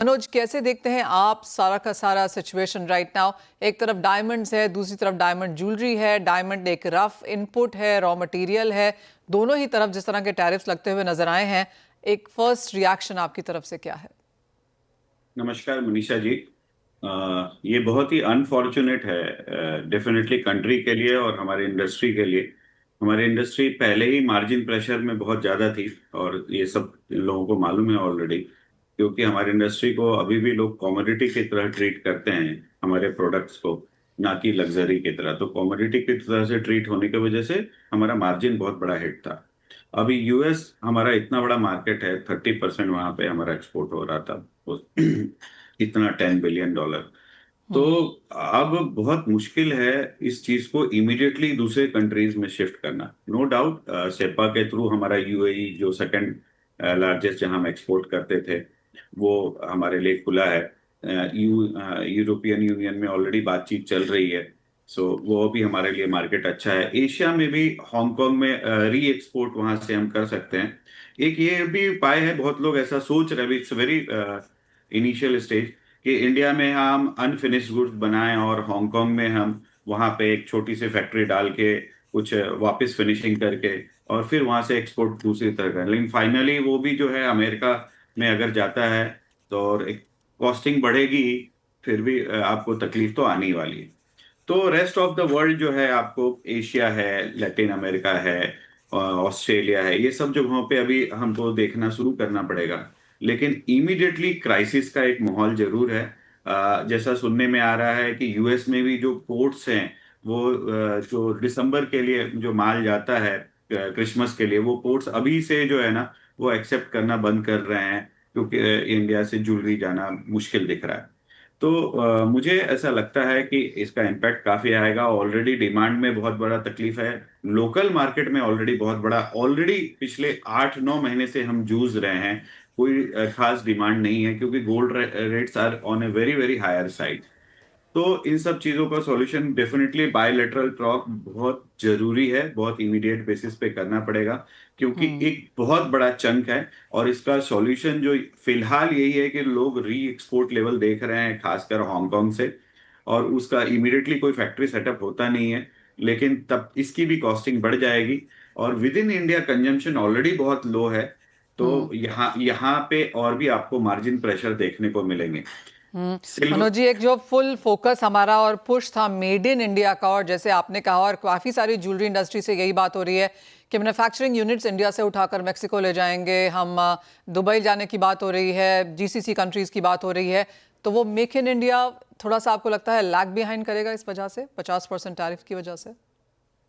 मनोज, कैसे देखते हैं आप सारा का सारा सिचुएशन राइट नाउ? एक तरफ डायमंड्स है, दूसरी तरफ डायमंड ज्वेलरी है। डायमंड एक रफ इनपुट है, रॉ मटेरियल है। दोनों ही तरफ जिस तरह के टैरिफ्स लगते हुए नजर आए हैं, एक फर्स्ट रिएक्शन आपकी तरफ से क्या है? नमस्कार मनीषा जी। ये बहुत ही अनफॉर्चुनेट है डेफिनेटली कंट्री के लिए और हमारे इंडस्ट्री के लिए। हमारी इंडस्ट्री पहले ही मार्जिन प्रेशर में बहुत ज़्यादा थी और ये सब लोगों को मालूम है ऑलरेडी, क्योंकि हमारी इंडस्ट्री को अभी भी लोग कॉमोडिटी की तरह ट्रीट करते हैं हमारे प्रोडक्ट्स को, ना कि लग्जरी की तरह। तो कॉमोडिटी की तरह से ट्रीट होने की वजह से हमारा मार्जिन बहुत बड़ा हिट था। अभी यूएस हमारा इतना बड़ा मार्केट है, 30% वहां पे हमारा एक्सपोर्ट हो रहा था इतना $10 बिलियन। तो अब बहुत मुश्किल है इस चीज को इमीडिएटली दूसरे कंट्रीज में शिफ्ट करना। नो डाउट सेपा के थ्रू हमारा यूएई जो सेकंड लार्जेस्ट जहां हम एक्सपोर्ट करते थे वो हमारे लिए खुला है। यूरोपियन यूनियन में ऑलरेडी बातचीत चल रही है। सो वो भी हमारे लिए मार्केट अच्छा है। एशिया में भी हांगकांग में री एक्सपोर्ट वहां से हम कर सकते हैं। एक ये भी उपाय है, बहुत लोग ऐसा सोच रहे हैं, इट्स वेरी इनिशियल स्टेज, कि इंडिया में हम अनफिनिश्ड गुड्स बनाएं और हांगकांग में हम वहां पे एक छोटी सी फैक्ट्री डाल के कुछ वापस फिनिशिंग करके और फिर वहां से एक्सपोर्ट दूसरी तरह करें। लेकिन फाइनली वो भी जो है अमेरिका में अगर जाता है तो और एक कॉस्टिंग बढ़ेगी, फिर भी आपको तकलीफ तो आने ही वाली है। तो रेस्ट ऑफ द वर्ल्ड जो है, आपको एशिया है, लैटिन अमेरिका है, ऑस्ट्रेलिया है, ये सब जगहों पे अभी हमको देखना शुरू करना पड़ेगा। लेकिन इमीडिएटली क्राइसिस का एक माहौल जरूर है। जैसा सुनने में आ रहा है कि यूएस में भी जो पोर्ट्स हैं वो जो दिसंबर के लिए जो माल जाता है क्रिसमस के लिए, वो पोर्ट्स अभी से जो है ना वो एक्सेप्ट करना बंद कर रहे हैं, क्योंकि इंडिया से ज्वेलरी जाना मुश्किल दिख रहा है। तो मुझे ऐसा लगता है कि इसका इम्पैक्ट काफी आएगा। ऑलरेडी डिमांड में बहुत बड़ा तकलीफ है, लोकल मार्केट में ऑलरेडी बहुत बड़ा, ऑलरेडी पिछले 8-9 महीने से हम जूझ रहे हैं। कोई खास डिमांड नहीं है, क्योंकि gold rates are on a very very higher side. तो इन सब चीजों का सॉल्यूशन डेफिनेटली बायलैटरल टॉक बहुत जरूरी है, बहुत इमीडिएट बेसिस पे करना पड़ेगा, क्योंकि एक बहुत बड़ा चंक है। और इसका सॉल्यूशन जो फिलहाल यही है कि लोग री एक्सपोर्ट लेवल देख रहे हैं, खासकर हांगकांग से, और उसका इमीडिएटली कोई फैक्ट्री सेटअप होता नहीं है। लेकिन तब इसकी भी कॉस्टिंग बढ़ जाएगी और with in India consumption already बहुत लो है। तो यहाँ यहाँ पे और भी आपको मार्जिन प्रेशर देखने को मिलेंगे। मनोज जी, एक जो फुल फोकस हमारा और पुश था मेड इन इंडिया का, और जैसे आपने कहा और काफ़ी सारी ज्वेलरी इंडस्ट्री से यही बात हो रही है कि मैन्युफैक्चरिंग यूनिट्स इंडिया से उठाकर मेक्सिको ले जाएंगे हम, दुबई जाने की बात हो रही है, जीसीसी कंट्रीज़ की बात हो रही है। तो वो मेक इन इंडिया थोड़ा सा आपको लगता है लैग बिहाइंड करेगा इस वजह से, 50% टैरिफ की वजह से?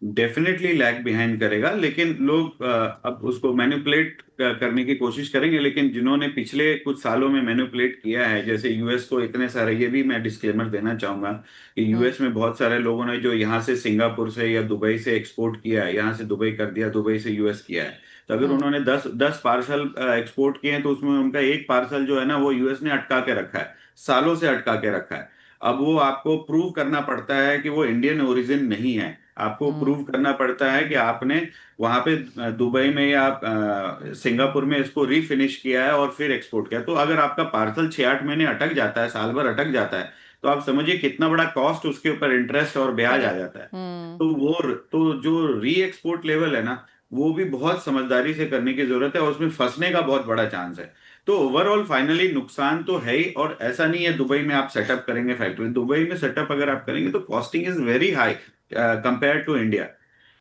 डेफिनेटली लैग बिहाइंड करेगा, लेकिन लोग अब उसको मैनिपुलेट करने की कोशिश करेंगे। लेकिन जिन्होंने पिछले कुछ सालों में मैनिपुलेट किया है, जैसे यूएस को इतने सारे, ये भी मैं डिस्क्लेमर देना चाहूंगा कि यूएस में बहुत सारे लोगों ने जो यहाँ से सिंगापुर से या दुबई से एक्सपोर्ट किया है, यहाँ से दुबई कर दिया, दुबई से यूएस किया है। तो अगर उन्होंने 10 पार्सल एक्सपोर्ट किए हैं तो उसमें उनका एक पार्सल जो है ना वो यूएस ने अटका के रखा है, सालों से अटका के रखा है। अब वो आपको प्रूव करना पड़ता है कि वो इंडियन ओरिजिन नहीं है। आपको प्रूव करना पड़ता है कि आपने वहां पे दुबई में या सिंगापुर में इसको रीफिनिश किया है और फिर एक्सपोर्ट किया। तो अगर आपका पार्सल 6-8 महीने अटक जाता है, साल भर अटक जाता है, तो आप समझिए कितना बड़ा कॉस्ट उसके ऊपर इंटरेस्ट और ब्याज आ जाता है। तो वो, तो जो री एक्सपोर्ट लेवल है ना, वो भी बहुत समझदारी से करने की जरूरत है और उसमें फंसने का बहुत बड़ा चांस है। तो ओवरऑल फाइनली नुकसान तो है ही। और ऐसा नहीं है दुबई में आप सेटअप करेंगे फैक्ट्री, दुबई में सेटअप अगर आप करेंगे तो costing is very high compare to India.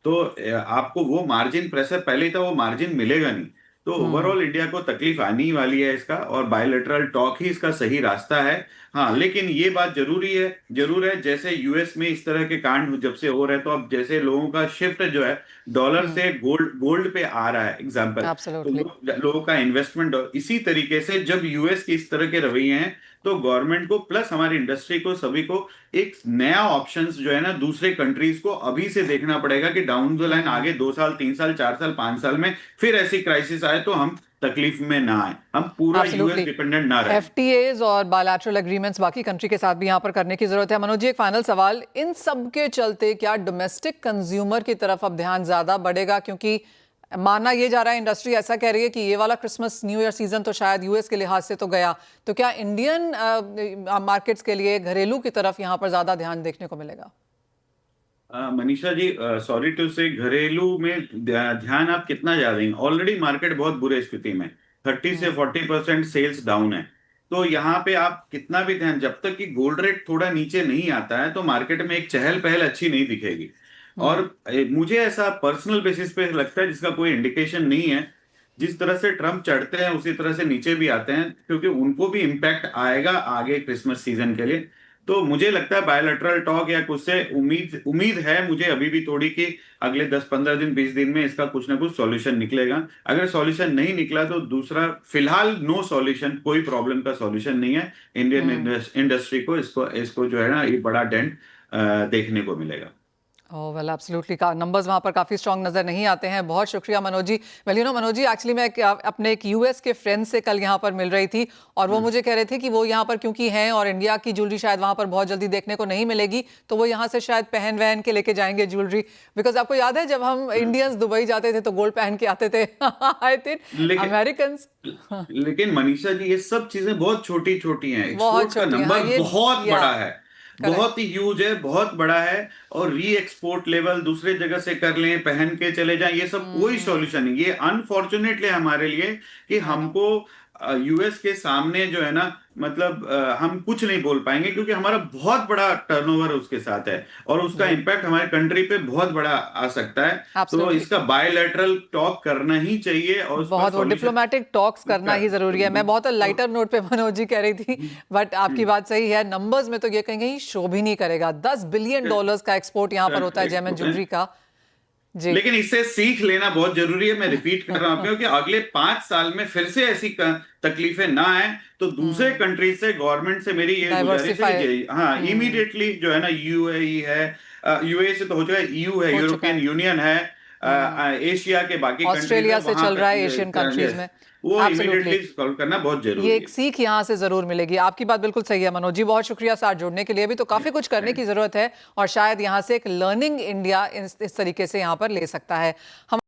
तो आपको वो मार्जिन प्रेशर पहले ही था, वो मार्जिन मिलेगा नहीं। तो ओवरऑल इंडिया को तकलीफ आनी ही वाली है इसका, और बायलैटरल टॉक ही इसका सही रास्ता है। हाँ, लेकिन ये बात जरूर है, जैसे यूएस में इस तरह के कांड जब से हो रहे हैं, तो अब जैसे लोगों का शिफ्ट जो है डॉलर से गोल्ड पे आ रहा है एग्जाम्पल, तो एब्सोल्युटली। लोगों का इन्वेस्टमेंट, इसी तरीके से जब यूएस की इस तरह के रवैये हैं, तो गवर्नमेंट को प्लस हमारी इंडस्ट्री को सभी को एक नया ऑप्शंस जो है ना दूसरे कंट्रीज को अभी से देखना पड़ेगा, कि डाउन द लाइन आगे 2 साल 3 साल 4 साल 5 साल में फिर ऐसी क्राइसिस आए तो हम तकलीफ में ना आए, हम पूरा यूएस एब्सोल्युटली। डिपेंडेंट ना रहे। एफटीएज और बायलैटरल एग्रीमेंट्स बाकी कंट्री के साथ भी यहाँ पर करने की जरूरत है। मनोज जी, एक फाइनल सवाल, इन सब के चलते क्या डोमेस्टिक कंज्यूमर की तरफ अब ध्यान ज्यादा बढ़ेगा? क्योंकि माना ये जा रहा है, इंडस्ट्री ऐसा कह रही है कि ये वाला क्रिसमस न्यू ईयर सीजन तो शायद यूएस के लिहाज से तो गया, तो क्या इंडियन मार्केट्स के लिए घरेलू की तरफ यहाँ पर ज्यादा ध्यान देखने को मिलेगा? मनीषा जी, सॉरी टू से, घरेलू में ध्यान आप कितना ज्यादा देंगे? ऑलरेडी मार्केट बहुत बुरे स्थिति में, 30 से 40% सेल्स डाउन है। तो यहाँ पे आप कितना भी ध्यान, जब तक कि गोल्ड रेट थोड़ा नीचे नहीं आता है तो मार्केट में एक चहल पहल अच्छी नहीं दिखेगी। और मुझे ऐसा पर्सनल बेसिस पे लगता है, जिसका कोई इंडिकेशन नहीं है, जिस तरह से ट्रम्प चढ़ते हैं उसी तरह से नीचे भी आते हैं, क्योंकि उनको भी इम्पैक्ट आएगा आगे क्रिसमस सीजन के लिए। तो मुझे लगता है बायोलैटरल टॉक या कुछ से उम्मीद है मुझे अभी भी थोड़ी, कि अगले 10-15 दिन 20 दिन में इसका कुछ ना कुछ सॉल्यूशन निकलेगा। अगर सॉल्यूशन नहीं निकला तो दूसरा, फिलहाल नो सॉल्यूशन, कोई प्रॉब्लम का सॉल्यूशन नहीं है इंडियन इंडस्ट्री को, इसको जो है ना, ये बड़ा डेंट देखने को मिलेगा। ओह वेल, एब्सोल्युटली का नंबर्स वहाँ पर काफ़ी स्ट्रॉन्ग नज़र नहीं आते हैं। बहुत शुक्रिया Manoj ji. Well you know Manoj ji, actually मैं अपने एक यूएस के फ्रेंड से कल यहाँ पर मिल रही थी और वो मुझे कह रहे थे कि वो यहाँ पर क्योंकि हैं और इंडिया की ज्वेलरी शायद वहाँ पर बहुत जल्दी देखने को नहीं मिलेगी, तो वो यहाँ से शायद पहन वहन के लेके जाएंगे ज्वेलरी। बिकॉज आपको याद है जब हम इंडियंस दुबई जाते थे तो गोल्ड पहन के आते थे। I think American. लेकिन मनीषा जी, ये सब चीजें बहुत छोटी छोटी हैं, बहुत एक्सपोर्ट का छोटी, हाँ, नंबर ये बहुत बड़ा है, करेक्ट। बहुत ही ह्यूज है, बहुत बड़ा है। और री एक्सपोर्ट लेवल दूसरे जगह से कर लें, पहन के चले जाएं, ये सब कोई सॉल्यूशन नहीं। ये अनफॉर्चुनेटली हमारे लिए कि हमको यूएस के सामने जो है ना, मतलब हम कुछ नहीं बोल पाएंगे, क्योंकि हमारा बहुत बड़ा टर्नओवर उसके साथ है और उसका इम्पैक्ट हमारे कंट्री पे बहुत बड़ा आ सकता है। तो Absolutely. इसका बायलैटरल टॉक करना ही चाहिए और उसका बहुत वो solution- डिप्लोमेटिक टॉक्स करना ही जरूरी है। मैं बहुत लाइटर नोट पे मनोज जी कह रही थी, बट आपकी बात सही है, नंबर्स में तो ये कहीं शो भी नहीं करेगा। $10 बिलियन का एक्सपोर्ट यहाँ पर होता है जेमन ज्वेलरी का। जी, लेकिन इससे सीख लेना बहुत जरूरी है। मैं रिपीट कर रहा हूं क्योंकि अगले 5 साल में फिर से ऐसी तकलीफें ना आए, तो दूसरे कंट्री से, गवर्नमेंट से मेरी ये गुजारिश है कि हाँ, इमीडिएटली जो है ना, यूएई है, यूएई से तो हो चुका है, ईयू है, यूरोपियन यूनियन है, एशिया के बाकी ऑस्ट्रेलिया से वहां चल रहा है पे, एशियन कंट्रीज में। वो एब्सोल्युटली, इमीडिएटली सॉल्व करना बहुत जरूरी ये है। एक सीख यहाँ से जरूर मिलेगी। आपकी बात बिल्कुल सही है मनोज जी, बहुत शुक्रिया साथ जुड़ने के लिए। भी तो काफी कुछ करने की जरूरत है और शायद यहाँ से एक लर्निंग इंडिया इस तरीके से यहाँ पर ले सकता है। हम